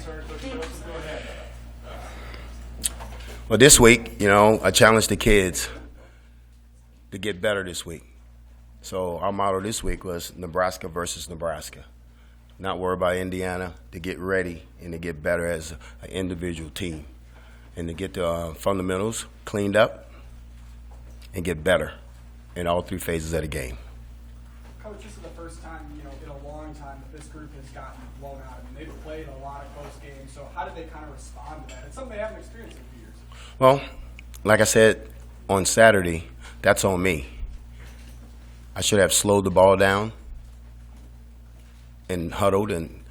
Sorry, Coach Joseph, go ahead. Well, this week, I challenged the kids to get better this week. So our motto this week was Nebraska versus Nebraska. Not worry about Indiana, to get ready and to get better as an individual team. And to get the fundamentals cleaned up and get better in all three phases of the game. Coach, this is the first time, in a long time that this group has gotten blown out. I mean, they've played a lot of close games, so how did they kind of respond to that? It's something they haven't experienced in a few years. Well, like I said on Saturday, that's on me. I should have slowed the ball down and huddled and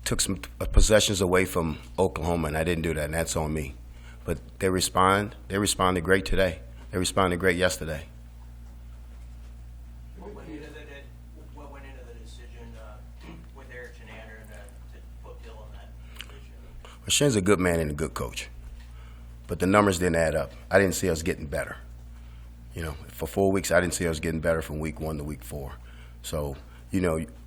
took some possessions away from Oklahoma, and I didn't do that, and that's on me. But they responded great today. They responded great yesterday. What went into the decision with Erik Chinander to put Bill in that position? Well, Shin's a good man and a good coach, but the numbers didn't add up. I didn't see us getting better. For 4 weeks, I didn't see us getting better from week 1 to week 4. So,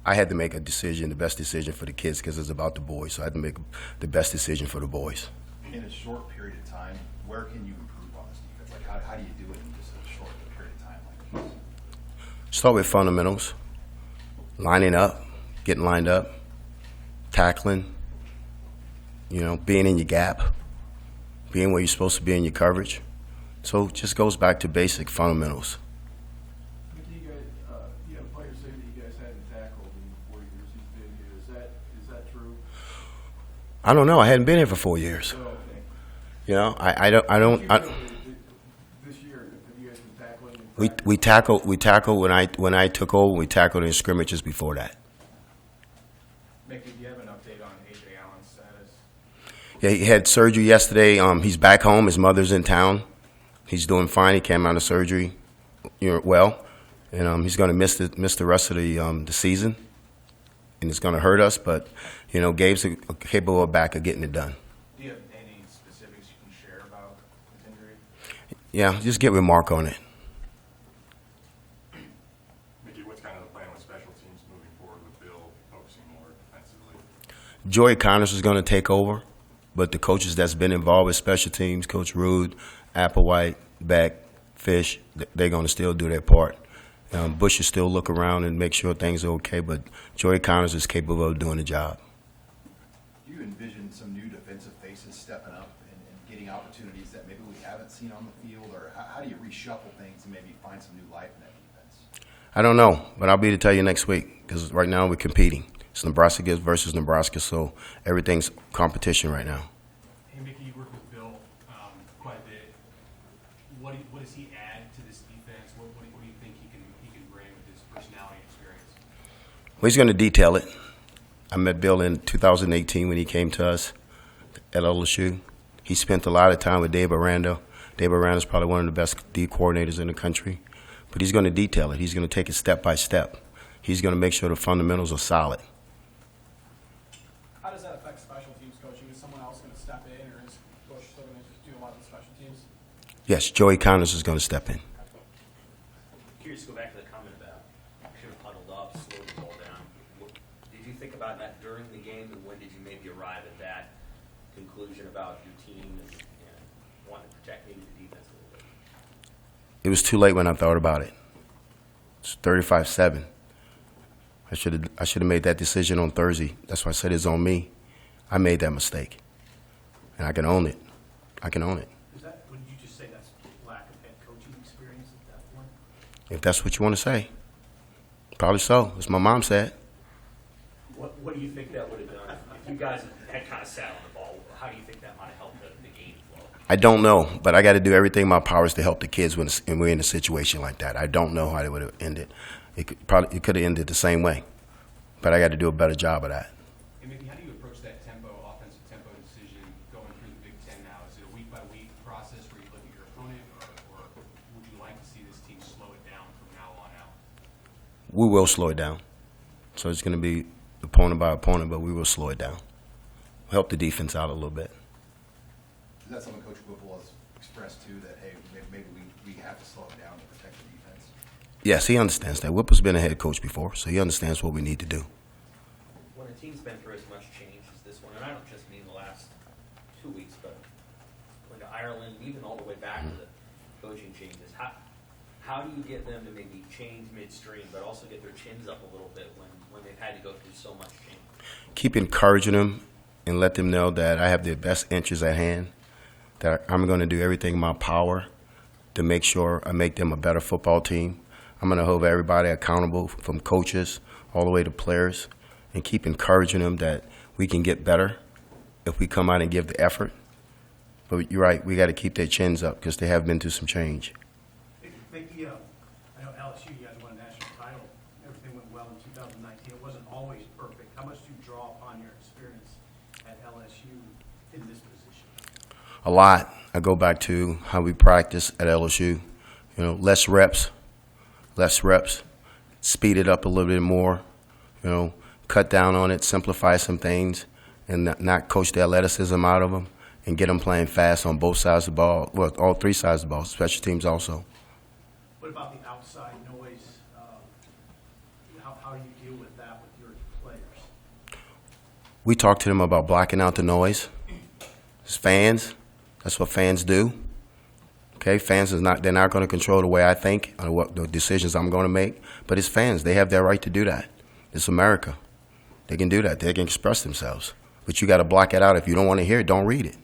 I had to make a decision, the best decision for the kids, because it's about the boys. So I had to make the best decision for the boys. In a short period of time, where can you improve on this defense? Like, how do you do it in just a short period of time like this? Start with fundamentals, lining up, getting lined up, tackling, being in your gap, being where you're supposed to be in your coverage. So it just goes back to basic fundamentals. You guys, players say that you guys hadn't tackled in the 4 years he's been here. Is that true? I don't know. I hadn't been here for 4 years. Oh, okay. I don't. This year, have you guys been tackling? We tackled when I took over. We tackled in scrimmages before that. Mickey, do you have an update on Ajey Allen's status? Yeah, he had surgery yesterday. He's back home. His mother's in town. He's doing fine. He came out of surgery, well, and he's going to miss the rest of the season, and it's going to hurt us. But Gabe's capable back of getting it done. Do you have any specifics you can share about his injury? Yeah, just get with Mark on it. Mickey, what's kind of the plan with special teams moving forward with Bill focusing more defensively? Joey Connors is going to take over, but the coaches that's been involved with special teams, Coach Rude, Applewhite, Beck, Fish, they're going to still do their part. Busch will still look around and make sure things are okay, but Joey Connors is capable of doing the job. Do you envision some new defensive faces stepping up and getting opportunities that maybe we haven't seen on the field, or how do you reshuffle things and maybe find some new life in that defense? I don't know, but I'll be to tell you next week, because right now we're competing. It's Nebraska versus Nebraska, so everything's competition right now. Hey, Mickey, you work with Bill quite a bit. What does he add to this defense? What do you think he can bring with his personality and experience? Well, he's going to detail it. I met Bill in 2018 when he came to us at LSU. He spent a lot of time with Dave Aranda. Dave Aranda is probably one of the best D coordinators in the country. But he's going to detail it. He's going to take it step by step. He's going to make sure the fundamentals are solid. How does that affect special teams coaching? Is someone else going to step in, or is Busch still going to do a lot of the special teams? Yes, Joey Connors is going to step in. Curious to go back to the comment about should have huddled up, slowed the ball down. Did you think about that during the game, and when did you maybe arrive at that conclusion about your team and wanting to protect maybe the defense a little bit? It was too late when I thought about it. It's 35-7. I should have made that decision on Thursday. That's why I said it's on me. I made that mistake, and I can own it. I can own it. Would you just say that's lack of head coaching experience at that point? If that's what you want to say, probably so. As my mom said. What do you think that would have done if you guys had kind of sat on the ball? How do you think that might have helped the game flow? I don't know, but I got to do everything in my powers to help the kids when we're in a situation like that. I don't know how it would have ended. It could have ended the same way, but I got to do a better job of that. And maybe how do you approach that offensive tempo decision going through the Big Ten now? Is it a week-by-week process where you look at your opponent, or would you like to see this team slow it down from now on out? We will slow it down. So it's going to be opponent by opponent, but we will slow it down. Help the defense out a little bit. Is that something Coach Whipple has expressed too, that, hey, maybe we have to slow it down to protect the defense? Yes, he understands that. Whipple's been a head coach before, so he understands what we need to do. When a team's been through as much change as this one, and I don't just mean the last 2 weeks, but like Ireland, even all the way back to the coaching changes. How do you get them to maybe change midstream, but also get their chins up a little bit when they've had to go through so much change? Keep encouraging them and let them know that I have their best interests at hand, that I'm going to do everything in my power to make sure I make them a better football team. I'm going to hold everybody accountable, from coaches all the way to players, and keep encouraging them that we can get better if we come out and give the effort. But you're right, we got to keep their chins up because they have been through some change. Mickey, I know LSU, you guys won a national title. Everything went well in 2019. It wasn't always perfect. How much do you draw upon your experience at LSU in this position? A lot. I go back to how we practice at LSU. You know, less reps, speed it up a little bit more, you know, cut down on it, simplify some things, and not coach the athleticism out of them, and get them playing fast on both sides of the ball, well, all three sides of the ball, special teams also. What about the outside noise? How do you deal with that with your players? We talk to them about blocking out the noise. As fans, that's what fans do. Okay, fans they're not going to control the way I think or what the decisions I'm going to make. But as fans, they have their right to do that. It's America. They can do that. They can express themselves. But you got to block it out. If you don't want to hear it, don't read it.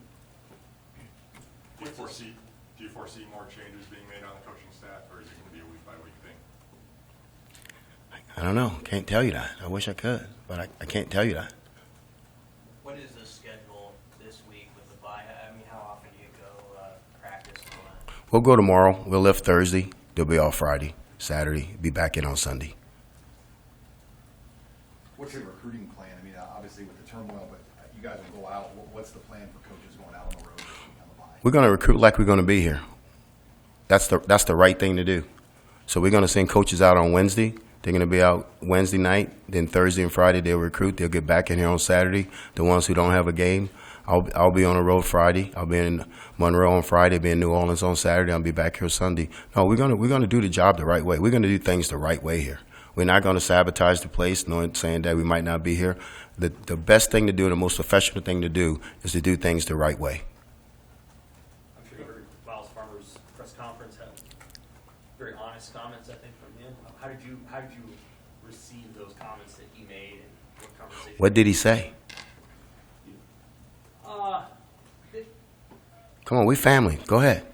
Do you foresee more changes being made on the coaching staff, or is it going to be a week-by-week thing? I don't know. Can't tell you that. I wish I could, but I can't tell you that. What is the schedule this week with the bye? I mean, how often do you go practice and all that? We'll go tomorrow. We'll lift Thursday. They'll be off Friday, Saturday. Be back in on Sunday. What's your recruiting plan? I mean, obviously with the turmoil, but you guys will go out. What's the plan for coaches going out on the road this week on the bye? We're going to recruit like we're going to be here. That's the right thing to do. So we're going to send coaches out on Wednesday. They're going to be out Wednesday night. Then Thursday and Friday they'll recruit. They'll get back in here on Saturday. The ones who don't have a game, I'll be on the road Friday. I'll be in Monroe on Friday. Be in New Orleans on Saturday. I'll be back here Sunday. No, we're going to do the job the right way. We're going to do things the right way here. We're not going to sabotage the place, saying that we might not be here. The best thing to do, the most professional thing to do, is to do things the right way. I'm sure you heard Myles Farmer's press conference had very honest comments, I think, from him. How did you receive those comments that he made, and what conversation? What did he say? Come on, we family. Go ahead.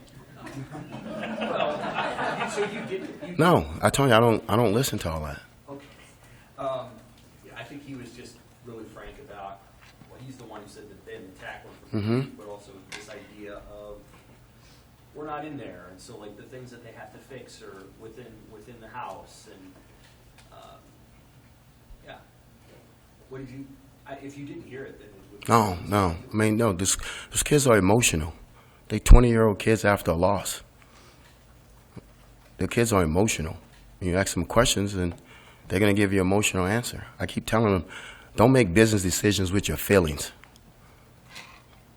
So you did. No, I told you I don't listen to all that. Okay. I think he was just really frank about. Well, he's the one who said that they didn't attack one from the league, but also this idea of we're not in there, and so like the things that they have to fix are within the house, and yeah. What did you? If you didn't hear it, then it would. No. I mean, no. Those kids are emotional. They 20-year-old kids after a loss. The kids are emotional. You ask them questions, and they're going to give you an emotional answer. I keep telling them, don't make business decisions with your feelings.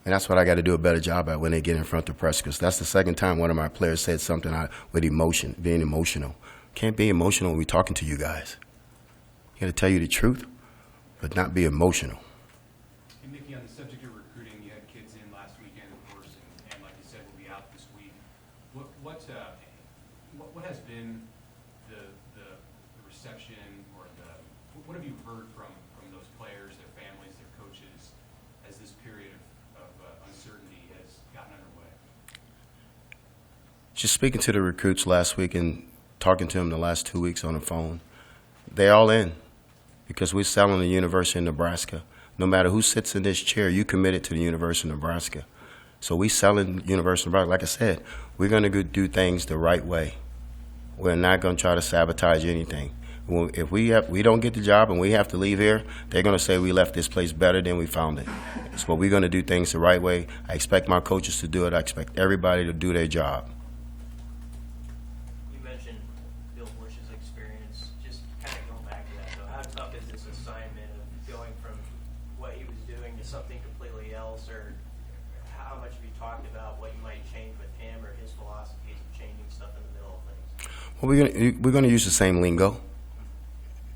And that's what I got to do a better job at when they get in front of the press, because that's the second time one of my players said something with emotion, being emotional. Can't be emotional when we're talking to you guys. You got to tell you the truth, but not be emotional. And Mickey, on the subject of recruiting, you had kids in last weekend, of course, and like you said, will be out this week. What has been the reception, or what have you heard from those players, their families, their coaches, as this period of uncertainty has gotten underway? Just speaking to the recruits last week and talking to them the last 2 weeks on the phone, they're all in because we're selling the University of Nebraska. No matter who sits in this chair, you committed to the University of Nebraska. So we selling University of Nebraska. Like I said, we're going to do things the right way. We're not going to try to sabotage anything. If we don't get the job and we have to leave here, they're going to say we left this place better than we found it. So we're going to do things the right way. I expect my coaches to do it. I expect everybody to do their job. You mentioned Bill Busch's experience. Just kind of going back to that, though, how tough is this assignment of going from what he was doing to something completely else, or how much have you talked about what you might change with him or his philosophies of changing stuff in the middle of things? Well, we're going to use the same lingo.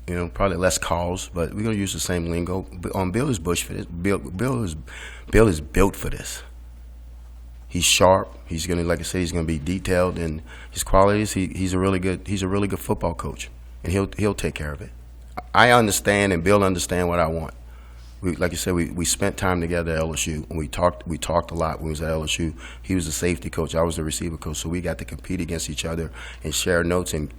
You know, probably less calls, but we're gonna use the same lingo. Bill is Busch for this. Bill is built for this. He's sharp. He's gonna, like I said, he's gonna be detailed in his qualities. He's a really good football coach, and he'll take care of it. I understand, and Bill understand what I want. Like you said, we spent time together at LSU, and we talked a lot when we was at LSU. He was the safety coach, I was the receiver coach, so we got to compete against each other and share notes and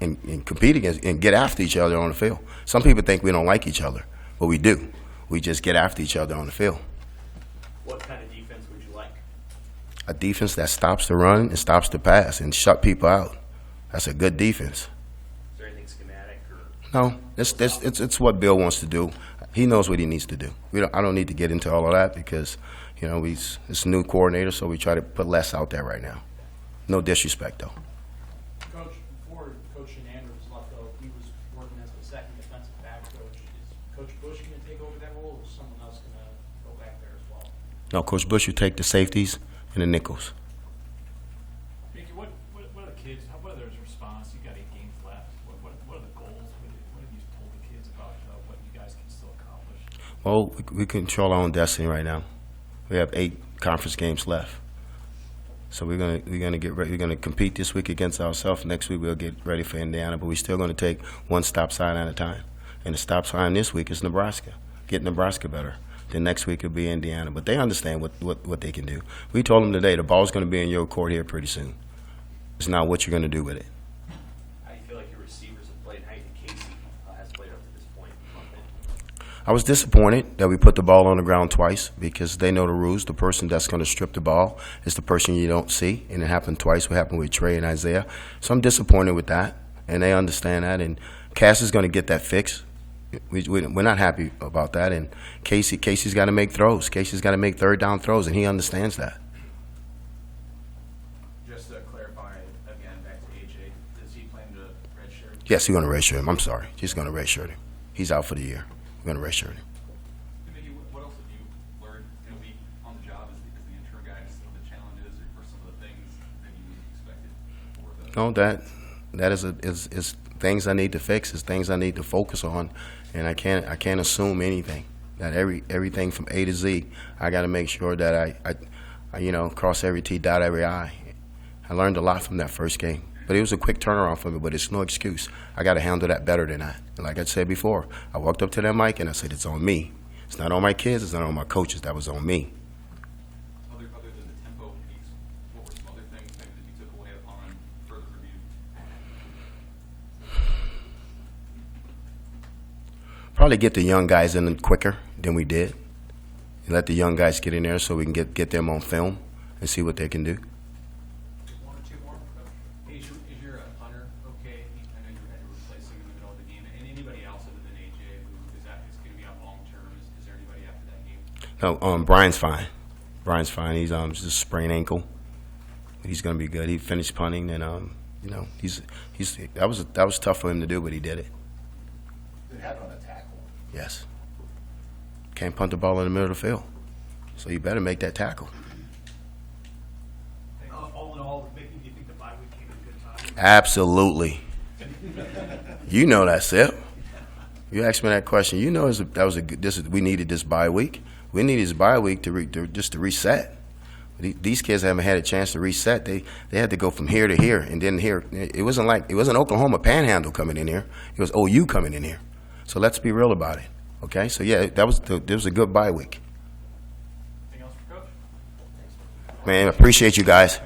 compete against and get after each other on the field. Some people think we don't like each other, but we do. We just get after each other on the field. What kind of defense would you like? A defense that stops the run and stops the pass and shut people out. That's a good defense. Is there anything schematic or? No, it's what Bill wants to do. He knows what he needs to do. I don't need to get into all of that because, you know, it's a new coordinator, so we try to put less out there right now. No disrespect, though. Coach, before Coach Chinander was left, though, he was working as the second defensive back coach. Is Coach Busch going to take over that role, or is someone else going to go back there as well? No, Coach Busch would take the safeties and the nickels. Mickey, what are the kids? What are their response? You got 8 games left. What are the goals? What have you told the kids about what you guys can still accomplish? Well, we control our own destiny right now. We have 8 conference games left, so we're gonna get ready. We're gonna compete this week against ourselves. Next week we'll get ready for Indiana, but we're still gonna take one stop sign at a time. And the stop sign this week is Nebraska. Get Nebraska better. Then next week will be Indiana. But they understand what they can do. We told them today the ball's gonna be in your court here pretty soon. It's not what you're gonna do with it. How do you feel like your receivers have played? How do you think Casey has played up to this point? I was disappointed that we put the ball on the ground twice because they know the rules. The person that's going to strip the ball is the person you don't see, and it happened twice. What happened with Trey and Isaiah. So I'm disappointed with that, and they understand that. And Cass is going to get that fixed. We're not happy about that. And Casey's got to make throws. Casey's got to make third down throws, and he understands that. Just to clarify again, back to Ajey, does he plan to redshirt? Yes, he's going to redshirt him. I'm sorry. He's going to redshirt him. He's out for the year. We're going to redshirt him. Mickey, what else have you learned in a week on the job as the interim guy? Some of the challenges or some of the things that you expected for the? No, that is things I need to fix. Is things I need to focus on, and I can't assume anything. That everything from A to Z, I got to make sure that I cross every T, dot every I. I learned a lot from that first game. But it was a quick turnaround for me, but it's no excuse. I got to handle that better than that. And like I said before, I walked up to that mic and I said, it's on me. It's not on my kids. It's not on my coaches. That was on me. Other than the tempo piece, what were some other things maybe that you took away upon further review? Probably get the young guys in quicker than we did. And let the young guys get in there so we can get them on film and see what they can do. One or two more. Is your punter okay? I know you had to replace him in the middle of the game. And anybody else other than Ajey who is going to be out long term? Is there anybody after that game? No, Brian's fine. Brian's fine. He's just a sprained ankle. He's going to be good. He finished punting, and that was tough for him to do, but he did it. Did it happen on a tackle? Yes. Can't punt the ball in the middle of the field, so you better make that tackle. All in all, Mickey, do you think the bye week came at a good time? Absolutely. You know that, Sip. You asked me that question. You know we needed this bye week. We needed this bye week to reset. These kids haven't had a chance to reset. They had to go from here to here and then here. It wasn't Oklahoma Panhandle coming in here. It was OU coming in here. So let's be real about it. Okay? So yeah, there was a good bye week. Anything else for Coach? Man, I appreciate you guys.